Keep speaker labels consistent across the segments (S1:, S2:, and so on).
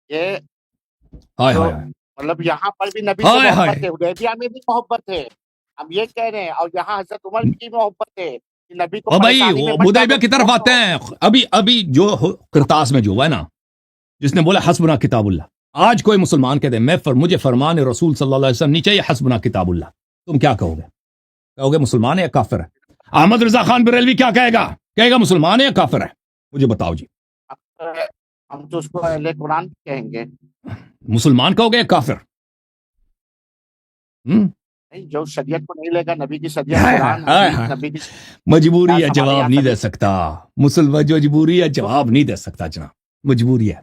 S1: یہ
S2: ہائے
S1: جو
S2: ہائے
S1: مطلب یہاں پر بھی نبی سے
S2: ہائے
S1: محبت
S2: ہائے
S1: ہے، حدیبیہ میں بھی محبت ہے، ہم یہ کہہ رہے ہیں، اور یہاں حضرت عمر کی محبت ہے کہ نبی کو
S2: اور بھائی
S1: پریشانی میں مت
S2: حدیبیہ
S1: ڈالو،
S2: کی طرف
S1: چھوڑ
S2: آتے
S1: دو۔
S2: ہیں. ابھی جو کرتاس میں جو ہوا ہے نا، جس نے بولا حسبنا کتاب اللہ، آج کوئی مسلمان کہتے ہیں مجھے فرمان رسول صلی اللہ علیہ وسلم نہیں چاہیے، حسبنا کتاب اللہ، تم کیا کہو گے مسلمان ہے یا کافر ہے؟ احمد رضا خان بریلوی کیا کہے گا مسلمان ہے یا کافر ہے؟ مجھے بتاؤ جی.
S1: ہم تو اس کو اہل قرآن کہیں گے،
S2: مسلمان کہو گے یا کافر؟
S1: نہیں، جو شریعت کو نہیں لے گا، نبی کی شریعت، قرآن حدیث، نبی کی
S2: مجبوری ہے،
S1: ہمارے
S2: جواب
S1: یہاں
S2: نہیں دے
S1: شریعت
S2: سکتا مسلمان، جو مجبوری ہے جواب نہیں دے سکتا جناب، مجبوری ہے،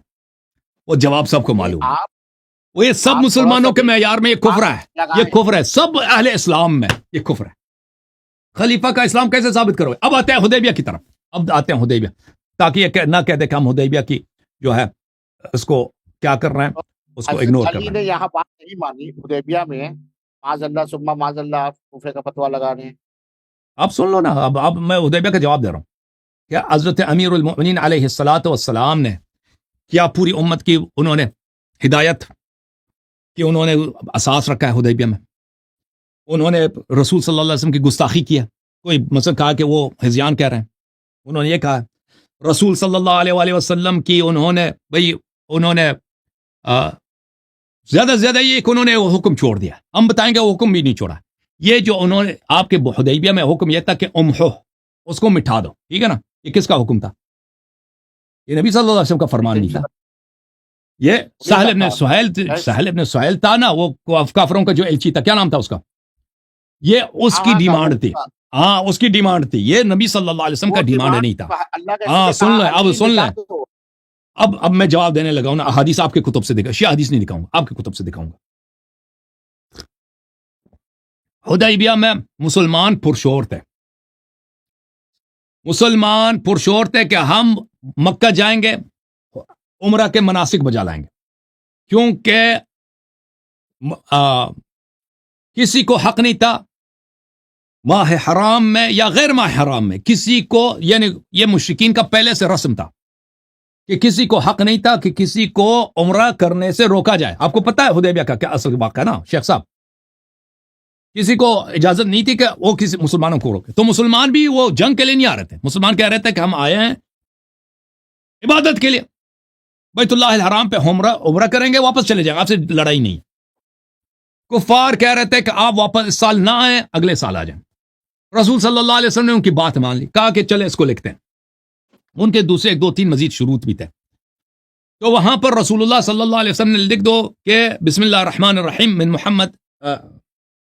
S2: وہ جواب سب کو معلوم ہے.
S1: آپ
S2: وہ یہ سب مسلمانوں کے معیار میں یہ کفر ہے، یہ
S1: لگائیں۔
S2: کفر ہے، سب اہل اسلام میں یہ کفر ہے. خلیفہ کا اسلام کیسے ثابت کرو؟ اب آتے ہیں حدیبیہ کی طرف، اب آتے ہیں حدیبیہ، تاکہ یہ نہ کہہ دے کہ ہم حدیبیہ کی جو ہے اس کو کیا کر رہے ہیں، اس کو اگنور
S1: حضرت
S2: کر
S1: علی
S2: رہے
S1: نے
S2: ہیں.
S1: یہاں بات نہیں مانی حدیبیہ میں، معاذ اللہ ثم معاذ اللہ کفر کا فتویٰ لگانے۔
S2: اب سن لو نا، اب میں حدیبیہ کا جواب دے رہا ہوں کہ حضرت امیر المؤمنین علیہ الصلوۃ والسلام نے کیا پوری امت کی انہوں نے ہدایت کہ انہوں نے اساس رکھا ہے حدیبیہ میں، انہوں نے رسول صلی اللہ علیہ وسلم کی گستاخی کیا، کوئی مثلا کہا کہ وہ ہذیان کہہ رہے ہیں، انہوں نے یہ کہا رسول صلی اللہ علیہ وآلہ وسلم کی انہوں نے زیادہ سے زیادہ یہ کہ انہوں نے وہ حکم چھوڑ دیا، ہم بتائیں گے وہ حکم بھی نہیں چھوڑا. یہ جو انہوں نے آپ کے حدیبیہ میں حکم یہ تھا کہ امحو، اس کو مٹھا دو، ٹھیک ہے نا، یہ کس کا حکم تھا؟ یہ نبی صلی اللہ علیہ وسلم کا فرمان نہیں تھا، یہ سہل ابن سہیل تھا نا، وہ کافروں کا جو ایلچی تھا، کیا نام تھا اس کا، یہ اس کی ڈیمانڈ تھی، ہاں اس کی ڈیمانڈ تھی، یہ نبی صلی اللہ علیہ وسلم کا ڈیمانڈ نہیں تھا. ہاں سن لیں، اب سن لیں، اب میں جواب دینے لگا ہوں نا، احادیث آپ کے کتب سے دکھا، شیعہ حدیث نہیں دکھاؤں گا، آپ کے کتب سے دکھاؤں گا. حدیبیہ میں مسلمان پرشور تھے کہ ہم مکہ جائیں گے، عمرہ کے مناسک بجا لائیں گے، کیونکہ کسی کو حق نہیں تھا ماہ حرام میں یا غیر ماہ حرام میں کسی کو، یعنی یہ مشرکین کا پہلے سے رسم تھا کہ کسی کو حق نہیں تھا کہ کسی کو عمرہ کرنے سے روکا جائے. آپ کو پتا ہے حدیبیہ کا کیا اصل واقعہ نا شیخ صاحب، کسی کو اجازت نہیں تھی کہ وہ کسی مسلمانوں کو روکے. تو مسلمان بھی وہ جنگ کے لیے نہیں آ رہے تھے، مسلمان کہہ رہے تھے کہ ہم آئے ہیں عبادت کے لیے، بیت اللہ الحرام پہ عمرہ کریں گے، واپس چلے جائیں، آپ سے لڑائی نہیں. کفار کہہ رہے تھے کہ آپ واپس اس سال نہ آئیں، اگلے سال آ جائیں. رسول صلی اللہ علیہ وسلم نے ان کی بات مان لی، کہا کہ چلے اس کو لکھتے ہیں. ان کے دوسرے 1 2 3 مزید شروط بھی تھے، تو وہاں پر رسول اللہ صلی اللہ علیہ وسلم نے لکھ دو کہ بسم اللہ الرحمن الرحیم من محمد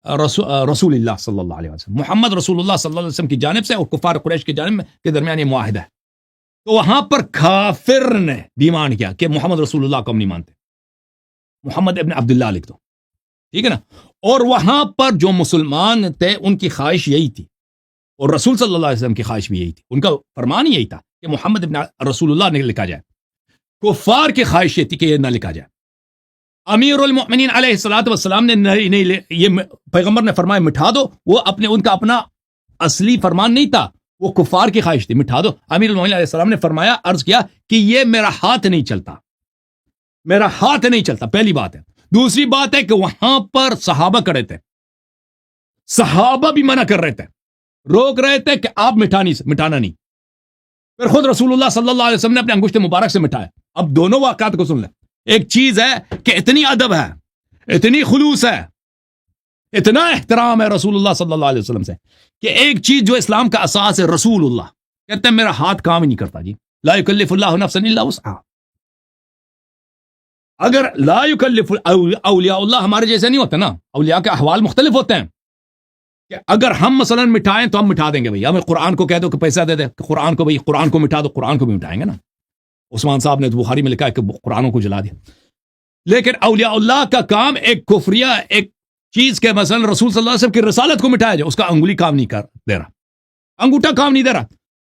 S2: رسول اللہ صلی اللہ علیہ وسلم، محمد رسول اللہ صلی اللہ علیہ وسلم کی جانب سے اور کفار قریش کی جانب کے درمیان یہ معاہدہ ہے. تو وہاں پر کافر نے ڈیمانڈ کیا کہ محمد رسول اللہ کو ہم نہیں مانتے، محمد ابن عبداللہ لکھ دو، ٹھیک ہے نا. اور وہاں پر جو مسلمان تھے ان کی خواہش یہی تھی، اور رسول صلی اللہ علیہ وسلم کی خواہش بھی یہی تھی، ان کا فرمان یہی تھا کہ محمد ابن رسول اللہ نے لکھا جائے. کفار کی خواہش یہ تھی کہ یہ نہ لکھا جائے. امیر المؤمنین علیہ الصلوۃ والسلام نے نہیں یہ پیغمبر نے فرمایا مٹھا دو، وہ ان کا اپنا اصلی فرمان نہیں تھا، وہ کفار کی خواہش تھی، مٹھا دو. امیر المؤمنین علیہ السلام نے فرمایا، عرض کیا کہ یہ میرا ہاتھ نہیں چلتا، پہلی بات ہے. دوسری بات ہے کہ وہاں پر صحابہ کڑے تھے، صحابہ بھی منع کر رہے تھے، روک رہے تھے کہ آپ مٹھانا نہیں. پھر خود رسول اللہ صلی اللہ علیہ وسلم نے اپنے انگشت مبارک سے مٹھایا. اب دونوں واقعات کو سن لیں. ایک چیز ہے کہ اتنی ادب ہے، اتنی خلوص ہے، اتنا احترام ہے رسول اللہ صلی اللہ علیہ وسلم سے کہ ایک چیز جو اسلام کا اساس ہے، رسول اللہ کہتے ہیں میرا ہاتھ کام ہی نہیں کرتا جی، لا یکلف اللہ نفسا الا وسعها. اگر لا یکلف اولیاء اللہ ہمارے جیسے نہیں ہوتے نا، اولیاء کے احوال مختلف ہوتے ہیں، کہ اگر ہم مثلا مٹھائیں تو ہم مٹھا دیں گے، بھائی ہمیں قرآن کو کہہ دو کہ پیسہ دے دے، قرآن کو مٹھا دو، قرآن کو بھی مٹھائیں گے نا. عثمان صاحب نے بخاری میں لکھا ہے کہ قرآنوں کو جلا دیا. لیکن اولیاء اللہ کا کام ایک کفریہ ایک چیز کے مثلا رسول صلی اللہ علیہ وسلم کی رسالت کو مٹھایا جائے، اس کا انگلی کام نہیں کر دے رہا، انگوٹھا کام نہیں دے رہا،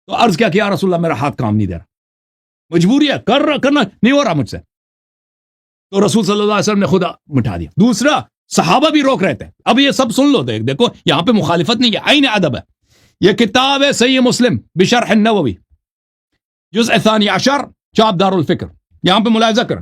S2: تو عرض کیا کہ یا رسول اللہ میرا ہاتھ کام نہیں دے رہا، مجبوری ہے، کرنا نہیں ہو رہا مجھ سے. تو رسول صلی اللہ علیہ وسلم نے خود مٹھا دیا. دوسرا صحابہ بھی روک رہے تھے. اب یہ سب سن لو، دیکھو یہاں پہ مخالفت نہیں ہے، عین ادب ہے. یہ کتاب ہے صحیح مسلم بشرح النووی، جزء ثانی عشر، چاپ دار الفکر. یہاں پہ ملاحظہ کر،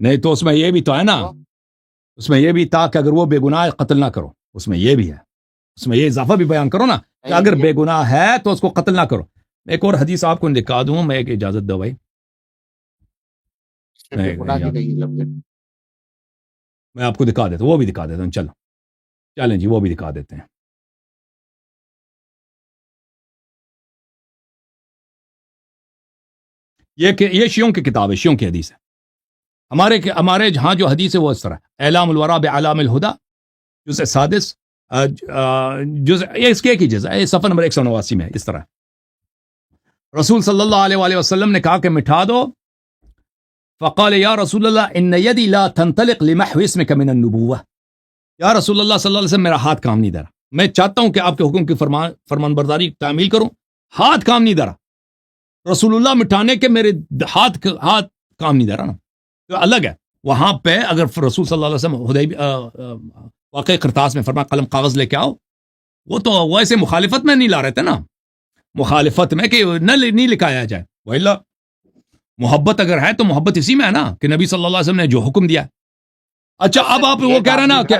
S2: نہیں تو اس میں یہ بھی تو ہے نا، اس میں یہ بھی تھا کہ اگر وہ بے گناہ قتل نہ کرو، اس میں یہ بھی ہے، اس میں یہ اضافہ بھی بیان کرو نا کہ اگر بے گناہ ہے تو اس کو قتل نہ کرو. ایک اور حدیث آپ کو دکھا دوں میں، ایک اجازت دو بھائی. میں آپ کو دکھا دیتا ہوں، وہ بھی دکھا دیتا ہوں. چلو چلیں جی، وہ بھی دکھا دیتے ہیں. یہ شیعوں کی کتاب ہے، شیعوں کی حدیث ہے. ہمارے جہاں جو حدیث ہے وہ اس طرح ہے: اعلام الورا بعلام الہدا، جزء سادس، یہ اس کے ایک ہی جزء ہے، صفحہ نمبر 189 میں اس طرح. رسول صلی اللہ علیہ وآلہ وسلم نے کہا کہ مٹھا دو. فقال یا رسول اللہ ان یدی لا تنطلق لمحو اسمک من النبوہ. یا رسول اللہ صلی اللہ علیہ وسلم، میرا ہاتھ کام نہیں دے رہا، میں چاہتا ہوں کہ آپ کے حکم کی فرمان برداری تعمیل کروں، ہاتھ کام نہیں دے رہا. رسول اللہ مٹھانے کے میرے ہاتھ کام نہیں دے رہا نا، تو الگ ہے. وہاں پہ اگر رسول صلی اللہ علیہ وسلم واقعی کرتاس میں فرمایا قلم کاغذ لے کے آؤ، وہ تو ویسے مخالفت میں نہیں لا رہے تھے نا، مخالفت میں کہ نہیں لکھایا جائے. وَإِلَّا محبت اگر ہے تو محبت اسی میں ہے نا کہ نبی صلی اللہ علیہ وسلم نے جو حکم دیا. اچھا اب آپ وہ کہہ رہے ہیں نا کہ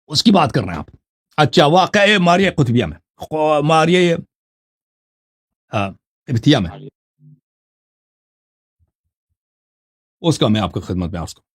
S2: اس کی بات کر رہے ہیں آپ. اچھا واقع ماریہ قطبیہ میں، ماریہ ابتیہ میں، اس کا میں آپ کو خدمت میں عرض کروں.